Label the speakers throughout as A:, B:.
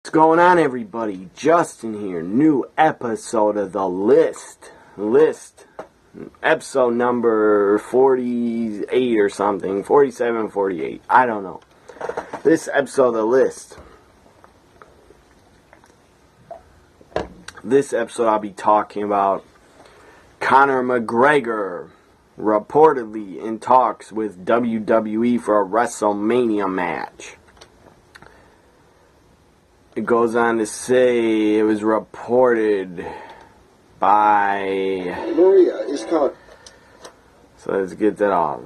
A: What's going on, everybody? Justin here. New episode of The List. Episode number 48 or something. 47, 48. I don't know. This episode of The List. This episode I'll be talking about Conor McGregor reportedly in talks with WWE for a WrestleMania match. It goes on to say it was reported by
B: Maria is calling.
A: So let's get that off.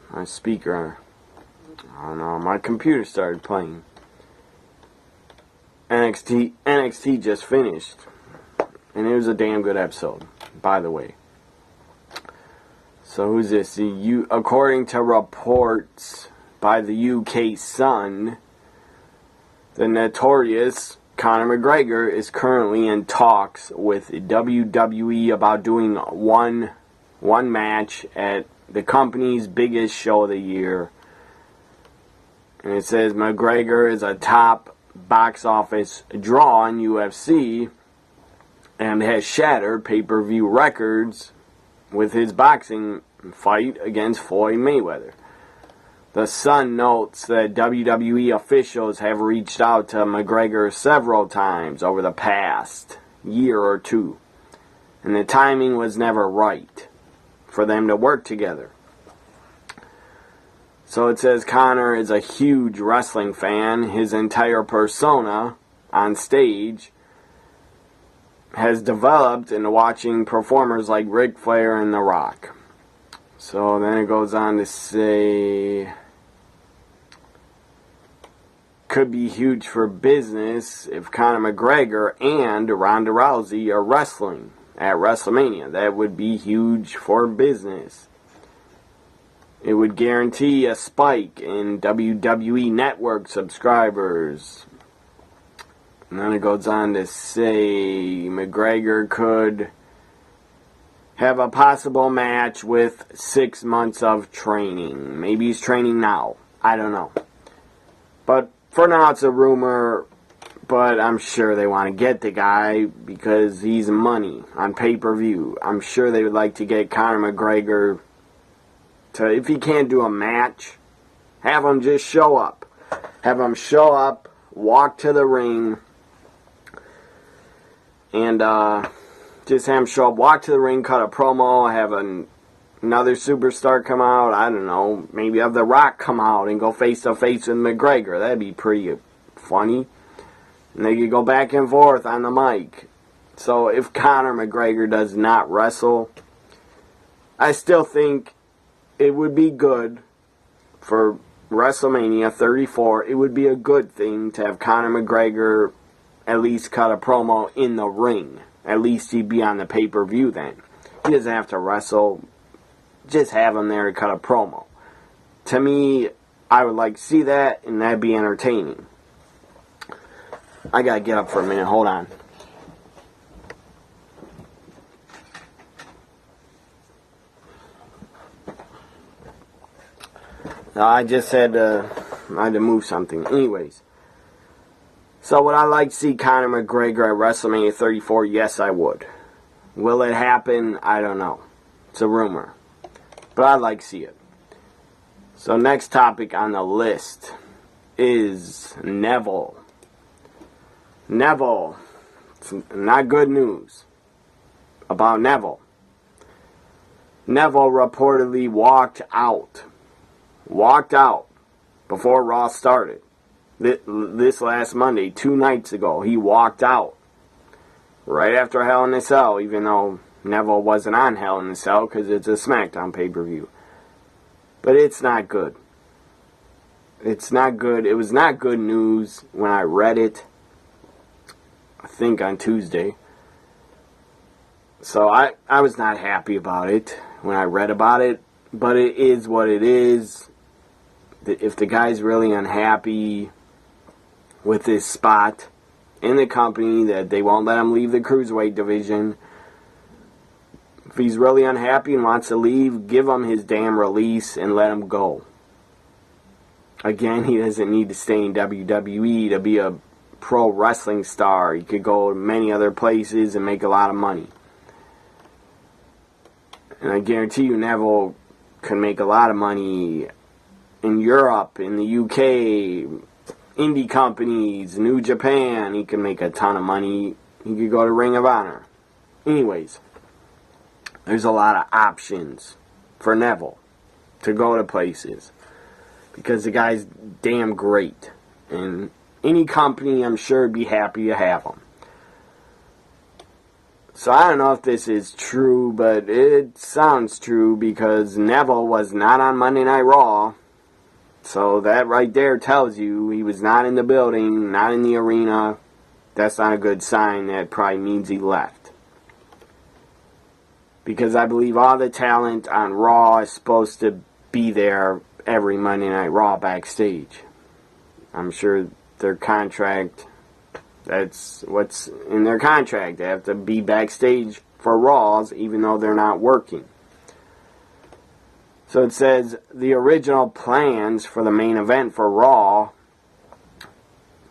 A: My speaker, I don't know, my computer started playing. NXT just finished. And it was a damn good episode, by the way. So who's this? According to reports by the UK Sun, the notorious Conor McGregor is currently in talks with WWE about doing one match at the company's biggest show of the year. And it says McGregor is a top box office draw in UFC and has shattered pay-per-view records with his boxing fight against Floyd Mayweather. The Sun notes that WWE officials have reached out to McGregor several times over the past year or two, and the timing was never right for them to work together. So it says Conor is a huge wrestling fan. His entire persona on stage has developed into watching performers like Ric Flair and The Rock. So then it goes on to say, could be huge for business if Conor McGregor and Ronda Rousey are wrestling at WrestleMania. That would be huge for business. It would guarantee a spike in WWE Network subscribers. And then it goes on to say McGregor could have a possible match with 6 months of training. Maybe he's training now. I don't know. But for now it's a rumor, but I'm sure they want to get the guy because he's money on pay-per-view. I'm sure they would like to get Conor McGregor to, if he can't do a match, have him just show up. Have him show up, walk to the ring, and just have him show up, walk to the ring, cut a promo, have another superstar come out, I don't know, maybe have The Rock come out and go face to face with McGregor. That'd be pretty funny. And they could go back and forth on the mic. So if Conor McGregor does not wrestle, I still think it would be good for WrestleMania 34. It would be a good thing to have Conor McGregor at least cut a promo in the ring. At least he'd be on the pay-per-view then. He doesn't have to wrestle. Just have him there to cut a promo. To me, I would like to see that, and that'd be entertaining. I gotta get up for a minute. Hold on. I just had I had to move something. Anyways. So would I like to see Conor McGregor at WrestleMania 34? Yes, I would. Will it happen? I don't know. It's a rumor. But I'd like to see it. So next topic on the list is Neville. Neville. It's not good news about Neville. Neville reportedly walked out before Raw started. This last Monday, 2 nights ago, he walked out right after Hell in a Cell, even though Neville wasn't on Hell in a Cell because it's a SmackDown pay-per-view. But it's not good. It's not good. It was not good news when I read it, I think on Tuesday. So I was not happy about it when I read about it, but it is what it is. If the guy's really unhappy with his spot in the company, that they won't let him leave the cruiserweight division, if he's really unhappy and wants to leave, give him his damn release and let him go. Again, he doesn't need to stay in WWE to be a pro wrestling star. He could go to many other places and make a lot of money. And I guarantee you Neville could make a lot of money in Europe, in the UK, indie companies, New Japan. He could make a ton of money. He could go to Ring of Honor. Anyways, there's a lot of options for Neville to go to places because the guy's damn great. And any company, I'm sure, would be happy to have him. So I don't know if this is true, but it sounds true because Neville was not on Monday Night Raw. So that right there tells you he was not in the building, not in the arena. That's not a good sign. That probably means he left. Because I believe all the talent on Raw is supposed to be there every Monday Night Raw backstage. I'm sure their contract, that's what's in their contract. They have to be backstage for Raws even though they're not working. So it says the original plans for the main event for Raw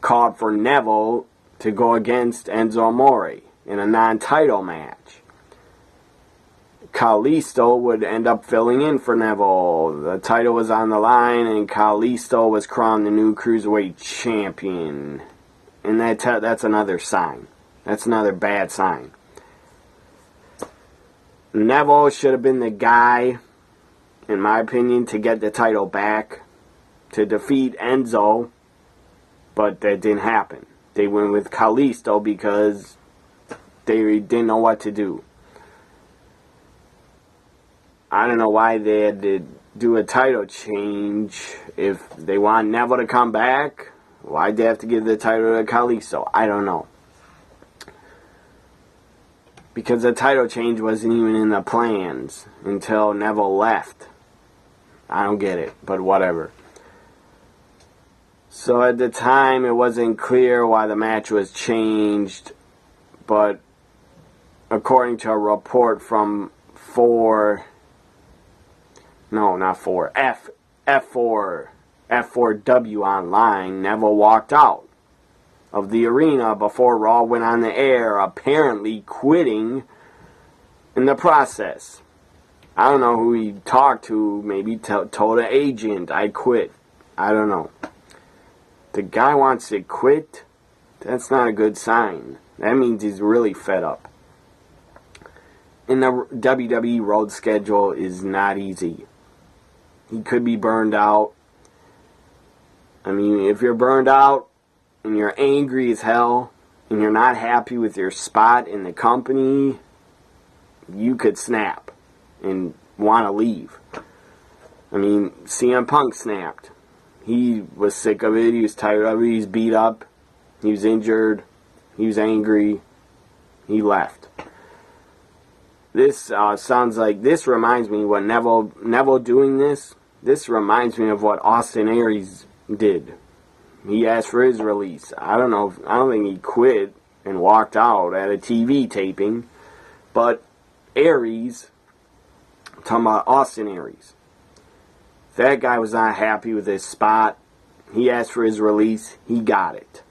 A: called for Neville to go against Enzo Amore in a non-title match. Kalisto would end up filling in for Neville. The title was on the line, and Kalisto was crowned the new Cruiserweight Champion. And that's another sign. That's another bad sign. Neville should have been the guy, in my opinion, to get the title back, to defeat Enzo, but that didn't happen. They went with Kalisto because they didn't know what to do. I don't know why they had to do a title change. If they want Neville to come back, why'd they have to give the title to Kalisto? I don't know. Because the title change wasn't even in the plans until Neville left. I don't get it, but whatever. So at the time, it wasn't clear why the match was changed, but according to a report from F4W Online, Neville walked out of the arena before Raw went on the air, apparently quitting in the process. I don't know who he talked to, maybe told an agent, I quit. I don't know. The guy wants to quit? That's not a good sign. That means he's really fed up. And the WWE road schedule is not easy. He could be burned out. I mean, if you're burned out and you're angry as hell and you're not happy with your spot in the company, you could snap and want to leave. I mean, CM Punk snapped. He was sick of it. He was tired of it. He was beat up. He was injured. He was angry. He left. This sounds like, this reminds me what Neville doing this. This reminds me of what Austin Aries did. He asked for his release. I don't think he quit and walked out at a TV taping. But Aries, I'm talking about Austin Aries. That guy was not happy with his spot. He asked for his release. He got it.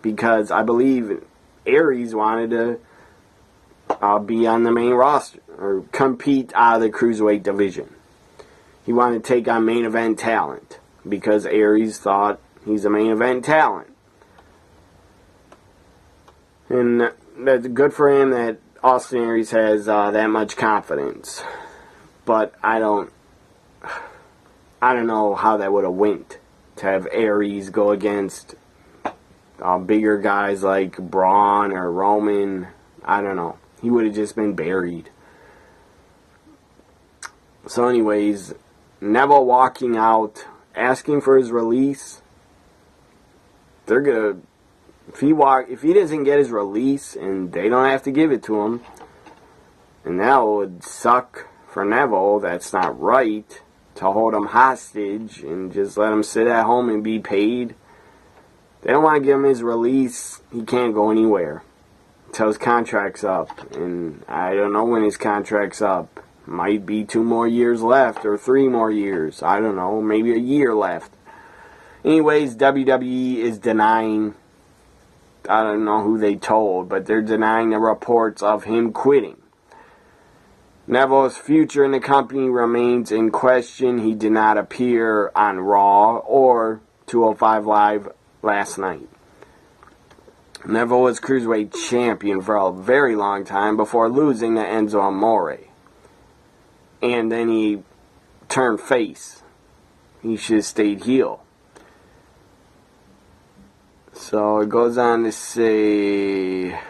A: Because I believe Aries wanted to be on the main roster or compete out of the Cruiserweight division. He wanted to take on main event talent because Aries thought he's a main event talent. And that's good for him that Austin Aries has that much confidence. But I don't know how that would have went to have Aries go against bigger guys like Braun or Roman. I don't know. He would have just been buried. So anyways, Neville walking out, asking for his release. They're gonna, if he doesn't get his release and they don't have to give it to him, and that would suck for Neville. That's not right to hold him hostage and just let him sit at home and be paid. They don't want to give him his release. He can't go anywhere until his contract's up. And I don't know when his contract's up. Might be 2 more years left or 3 more years. I don't know. Maybe a year left. Anyways, WWE is denying I don't know who they told, but they're denying the reports of him quitting. Neville's future in the company remains in question. He did not appear on Raw or 205 Live last night. Neville was Cruiserweight champion for a very long time before losing to Enzo Amore. And then he turned face. He should have stayed heel. So it goes on to say,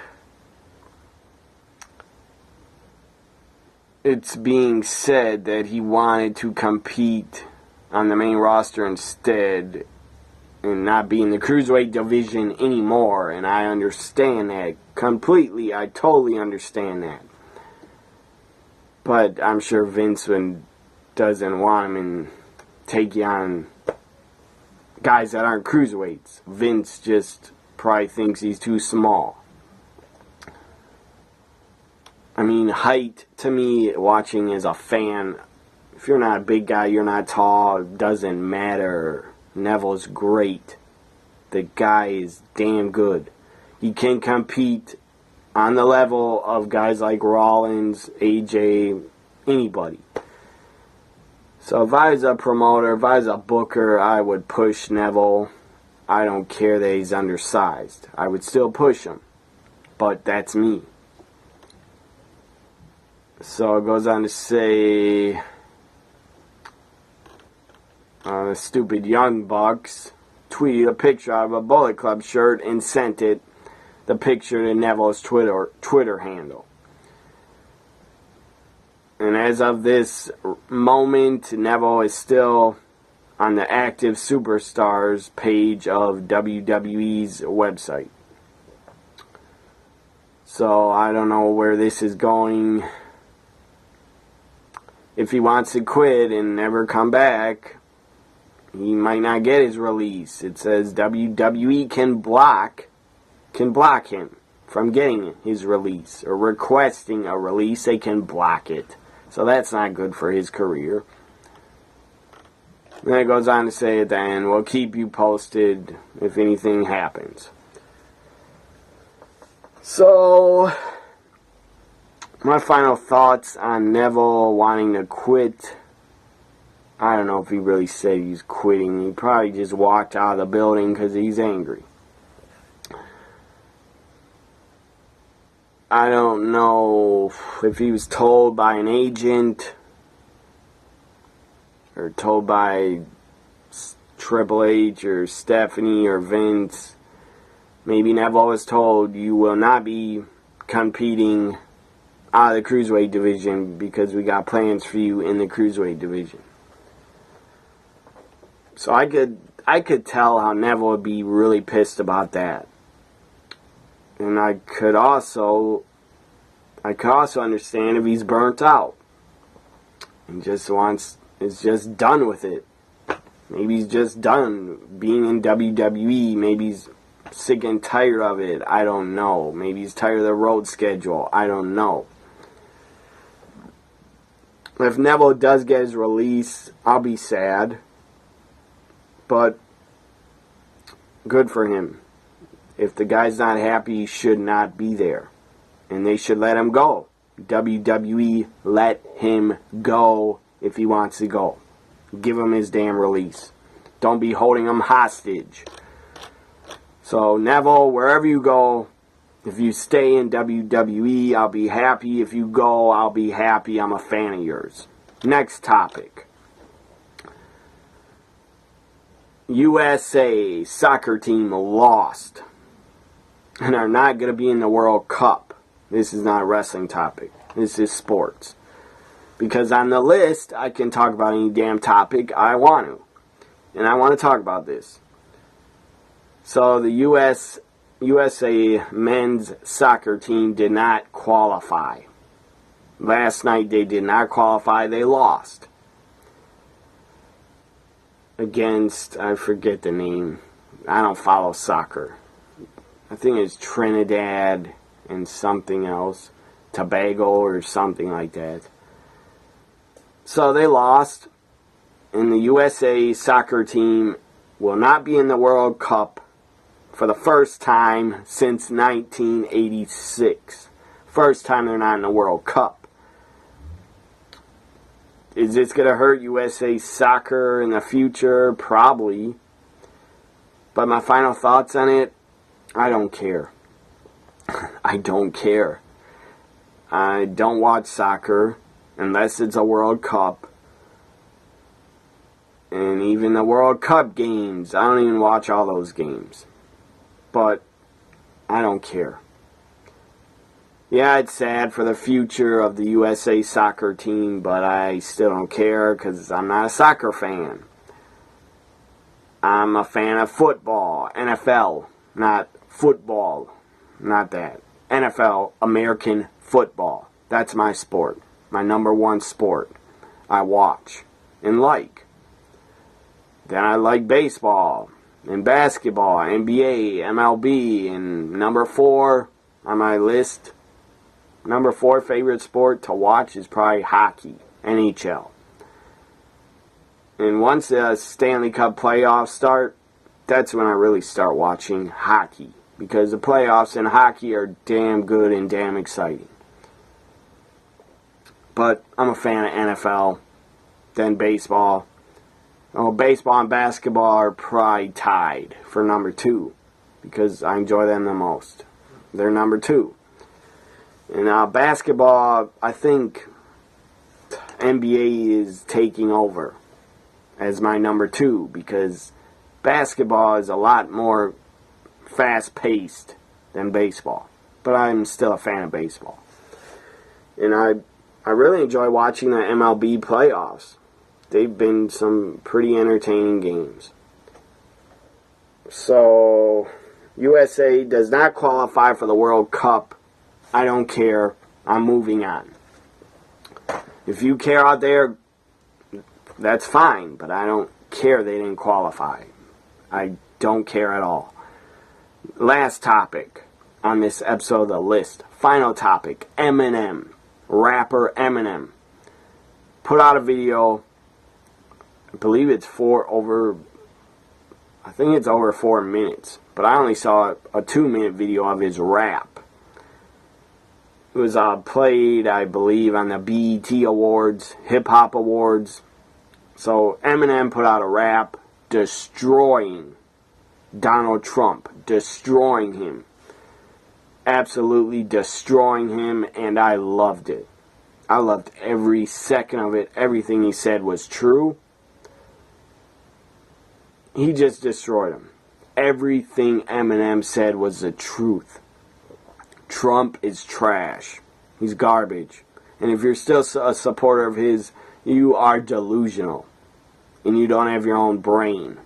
A: it's being said that he wanted to compete on the main roster instead and not be in the Cruiserweight division anymore. And I understand that completely. I totally understand that. But I'm sure Vince doesn't want him and take you on guys that aren't cruiserweights. Vince just probably thinks he's too small. I mean, height, to me, watching as a fan, if you're not a big guy, you're not tall, it doesn't matter. Neville's great. The guy is damn good. He can compete on the level of guys like Rollins, AJ, anybody. So if I was a promoter, if I was a booker, I would push Neville. I don't care that he's undersized. I would still push him. But that's me. So it goes on to say, the stupid Young Bucks tweeted a picture of a Bullet Club shirt and sent the picture to Neville's Twitter handle. And as of this moment, Neville is still on the active superstars page of WWE's website. So I don't know where this is going. If he wants to quit and never come back, he might not get his release. It says WWE can block him from getting his release or requesting a release. They can block it. So that's not good for his career. Then it goes on to say at the end, we'll keep you posted if anything happens. So, my final thoughts on Neville wanting to quit. I don't know if he really said he's quitting. He probably just walked out of the building because he's angry. I don't know if he was told by an agent or told by Triple H or Stephanie or Vince. Maybe Neville was told, you will not be competing out of the Cruiserweight division because we got plans for you in the Cruiserweight division. So I could tell how Neville would be really pissed about that. And I could also understand if he's burnt out and is just done with it. Maybe he's just done being in WWE. Maybe he's sick and tired of it. I don't know. Maybe he's tired of the road schedule. I don't know. If Neville does get his release, I'll be sad. But good for him. If the guy's not happy, he should not be there. And they should let him go. WWE, let him go if he wants to go. Give him his damn release. Don't be holding him hostage. So, Neville, wherever you go, if you stay in WWE, I'll be happy. If you go, I'll be happy. I'm a fan of yours. Next topic. USA soccer team lost and are not going to be in the World Cup. This is not a wrestling topic. This is sports. Because on the list, I can talk about any damn topic I want to. And I want to talk about this. So the USA men's soccer team did not qualify. Last night they did not qualify. They lost. Against, I forget the name. I don't follow soccer. I think it's Trinidad and something else. Tobago or something like that. So they lost. And the USA soccer team will not be in the World Cup for the first time since 1986. First time they're not in the World Cup. Is this going to hurt USA Soccer in the future? Probably. But my final thoughts on it, I don't care. I don't care. I don't watch soccer unless it's a World Cup. And even the World Cup games, I don't even watch all those games. But I don't care. Yeah, it's sad for the future of the USA soccer team, but I still don't care because I'm not a soccer fan. I'm a fan of football, NFL, not football, not that. NFL, American football. That's my sport, my number one sport I watch and like. Then I like baseball and basketball, NBA, MLB, and number 4 on my list, number 4 favorite sport to watch is probably hockey, NHL. And once the Stanley Cup playoffs start, that's when I really start watching hockey. Because the playoffs in hockey are damn good and damn exciting. But I'm a fan of NFL, then baseball. Oh, baseball and basketball are probably tied for number 2. Because I enjoy them the most. They're number 2. And basketball, I think NBA is taking over as my number 2 because basketball is a lot more fast-paced than baseball. But I'm still a fan of baseball. And I really enjoy watching the MLB playoffs. They've been some pretty entertaining games. So, USA does not qualify for the World Cup. I don't care. I'm moving on. If you care out there, that's fine, but I don't care they didn't qualify. I don't care at all. Last topic on this episode of the list. Final topic. Eminem. Rapper Eminem. Put out a video. I believe it's over 4 minutes. But I only saw a 2-minute video of his rap. It was played, I believe, on the BET Awards, Hip Hop Awards. So Eminem put out a rap destroying Donald Trump, destroying him. Absolutely destroying him, and I loved it. I loved every second of it. Everything he said was true. He just destroyed him. Everything Eminem said was the truth. Trump is trash. He's garbage. And if you're still a supporter of his, you are delusional. And you don't have your own brain.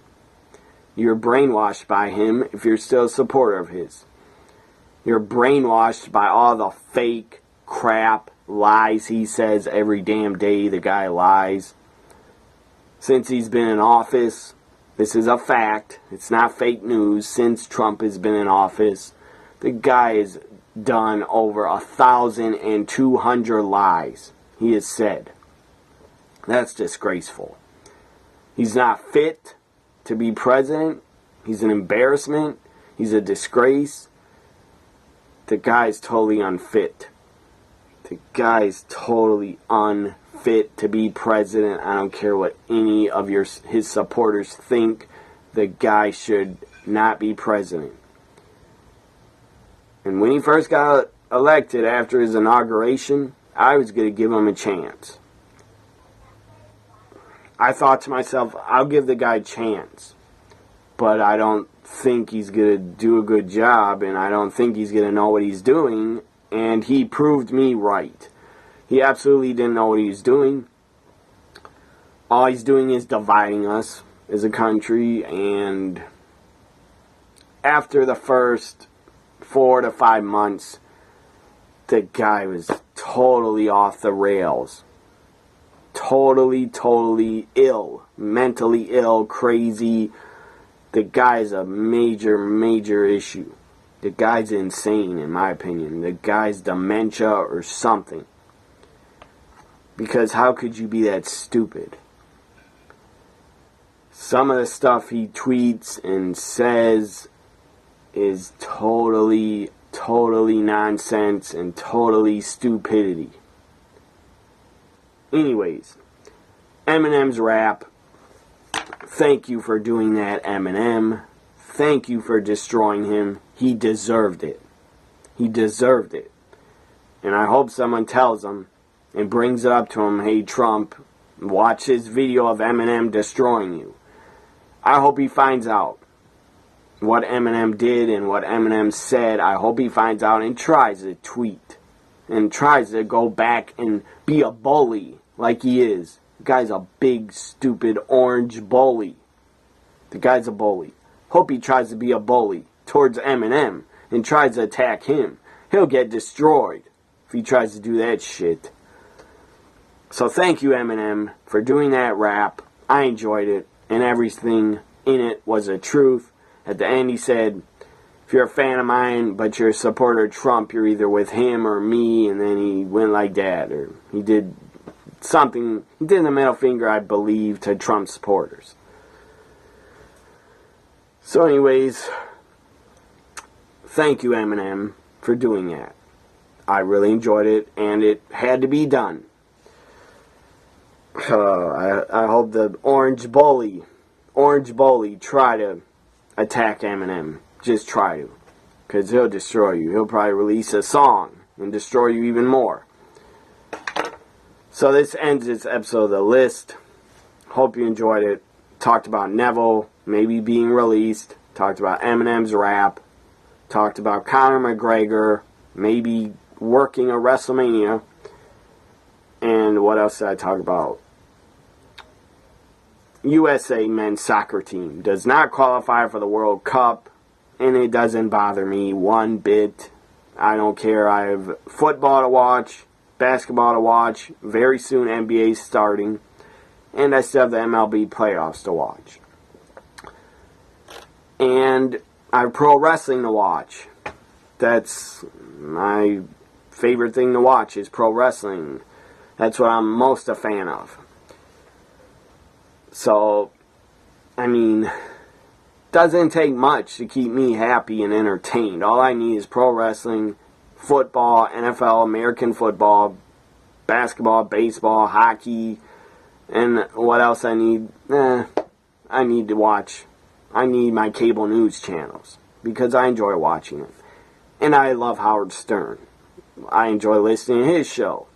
A: You're brainwashed by him if you're still a supporter of his. You're brainwashed by all the fake crap lies he says every damn day. The guy lies. Since he's been in office, this is a fact. It's not fake news. Since Trump has been in office, the guy is done over 1,200 lies he has said. That's disgraceful. He's not fit to be president. He's an embarrassment. He's a disgrace. The guy's totally unfit. The guy's totally unfit to be president. I don't care what any of his supporters think. The guy should not be president. And when he first got elected after his inauguration, I was going to give him a chance. I thought to myself, I'll give the guy a chance. But I don't think he's going to do a good job, and I don't think he's going to know what he's doing. And he proved me right. He absolutely didn't know what he was doing. All he's doing is dividing us as a country. And after the first 4 to 5 months, the guy was totally off the rails. Totally ill. Mentally ill, crazy. The guy's a major issue. The guy's insane, in my opinion. The guy's dementia or something. Because how could you be that stupid? Some of the stuff he tweets and says is totally nonsense and totally stupidity. Anyways, Eminem's rap. Thank you for doing that, Eminem. Thank you for destroying him. He deserved it. He deserved it. And I hope someone tells him and brings it up to him, hey Trump, watch this video of Eminem destroying you. I hope he finds out what Eminem did and what Eminem said. I hope he finds out and tries to tweet. And tries to go back and be a bully like he is. The guy's a big, stupid, orange bully. The guy's a bully. Hope he tries to be a bully towards Eminem and tries to attack him. He'll get destroyed if he tries to do that shit. So thank you, Eminem, for doing that rap. I enjoyed it, and everything in it was the truth. At the end, he said, if you're a fan of mine, but you're a supporter of Trump, you're either with him or me, and then he went like that, or he did something, he did the middle finger, I believe, to Trump supporters. So anyways, thank you, Eminem, for doing that. I really enjoyed it, and it had to be done. I hope the orange bully try to attack Eminem. Just try to, because he'll destroy you. He'll probably release a song and destroy you even more. So this ends this episode of The List. Hope you enjoyed it. Talked about Neville maybe being released. Talked about Eminem's rap. Talked about Conor McGregor maybe working a WrestleMania. And what else did I talk about? USA men's soccer team does not qualify for the World Cup. And it doesn't bother me one bit. I don't care. I have football to watch. Basketball to watch. Very soon NBA starting. And I still have the MLB playoffs to watch. And I have pro wrestling to watch. That's my favorite thing to watch is pro wrestling. That's what I'm most a fan of. So, I mean, doesn't take much to keep me happy and entertained. All I need is pro wrestling, football, NFL, American football, basketball, baseball, hockey, and what else I need? I need to watch. I need my cable news channels because I enjoy watching it. And I love Howard Stern. I enjoy listening to his show.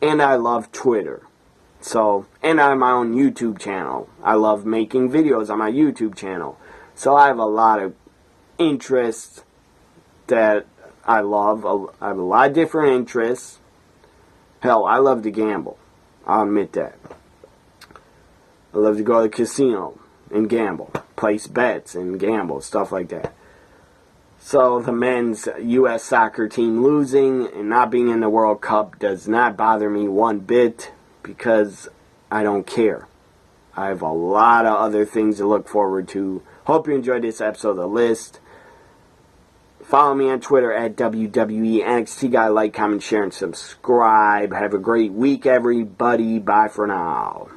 A: And I love Twitter. So, and I have my own YouTube channel. I love making videos on my YouTube channel. So I have a lot of interests that I love. I have a lot of different interests. Hell, I love to gamble. I'll admit that. I love to go to the casino and gamble. Place bets and gamble. Stuff like that. So the men's U.S. soccer team losing and not being in the World Cup does not bother me one bit because I don't care. I have a lot of other things to look forward to. Hope you enjoyed this episode of The List. Follow me on Twitter at WWE NXT Guy. Like, comment, share, and subscribe. Have a great week, everybody. Bye for now.